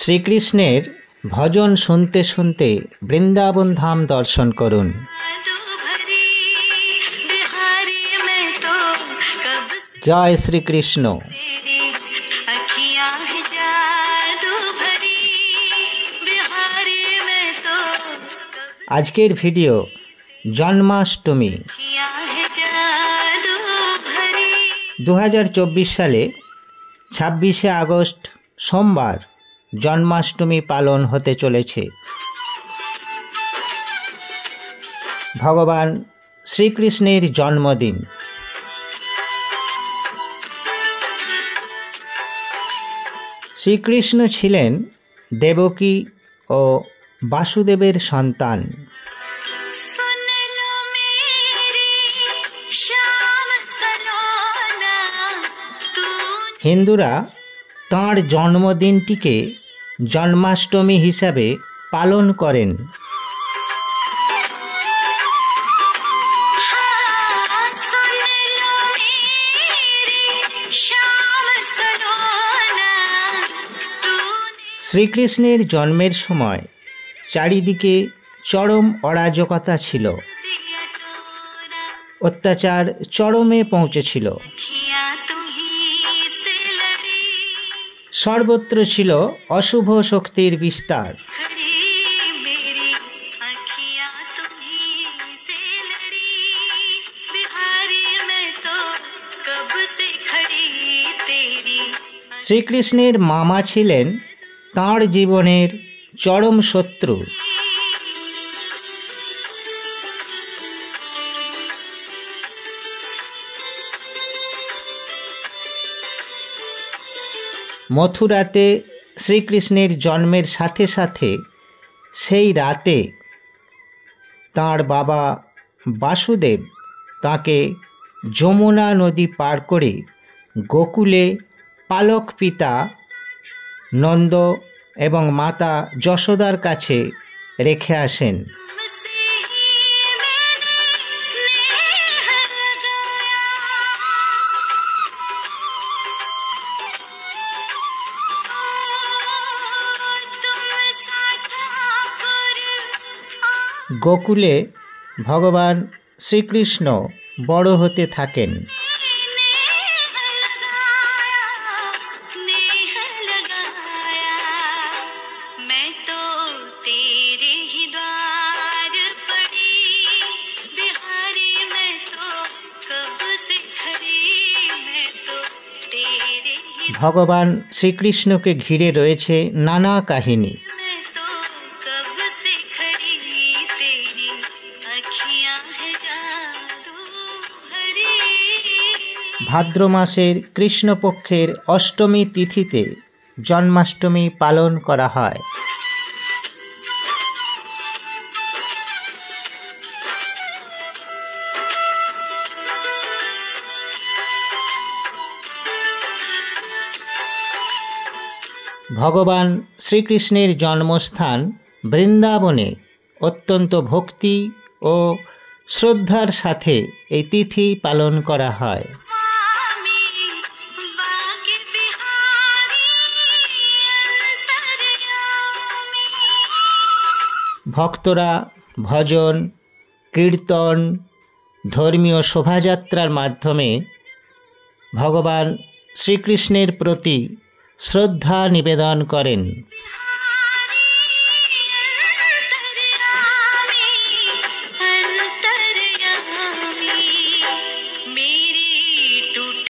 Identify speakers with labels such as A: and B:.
A: শ্রীকৃষ্ণের ভজন শুনতে শুনতে বৃন্দাবন ধাম দর্শন করুন। জয় শ্রীকৃষ্ণ। আজকের ভিডিও জন্মাষ্টমী। 2024 সালে 26শে আগস্ট সোমবার জন্মাষ্টমী পালন হতে চলেছে। ভগবান শ্রীকৃষ্ণের জন্মদিন। শ্রীকৃষ্ণ ছিলেন দেবকী ও বাসুদেবের সন্তান। হিন্দুরা তাঁর জন্মদিনটিকে জন্মাষ্টমী হিসাবে পালন করেন। শ্রীকৃষ্ণের জন্মের সময় চারিদিকে চরম অরাজকতা ছিল, অত্যাচার চরমে পৌঁছেছিল। সর্বত্র ছিল অশুভ শক্তির বিস্তার। শ্রীকৃষ্ণের মামা ছিলেন তাঁর জীবনের চরম শত্রু। মথুরাতে শ্রীকৃষ্ণের জন্মের সাথে সাথে সেই রাতে তাঁর বাবা বাসুদেব তাঁকে যমুনা নদী পার করে গোকুলে পালক পিতা নন্দ এবং মাতা যশোদার কাছে রেখে আসেন। গোকুলে ভগবান শ্রীকৃষ্ণ বড় হতে থাকেন। ভগবান শ্রীকৃষ্ণকে ঘিরে রয়েছে নানা কাহিনী। ভাদ্র মাসের কৃষ্ণপক্ষের অষ্টমী তিথিতে জন্মাষ্টমী পালন করা হয়। ভগবান শ্রীকৃষ্ণের জন্মস্থান বৃন্দাবনে অত্যন্ত ভক্তি ও শ্রদ্ধার সাথে এই তিথি পালন করা হয়। ভক্তরা ভজন, কীর্তন, ধর্মীয় শোভাযাত্রার মাধ্যমে ভগবান শ্রীকৃষ্ণের প্রতি শ্রদ্ধা নিবেদন করেন।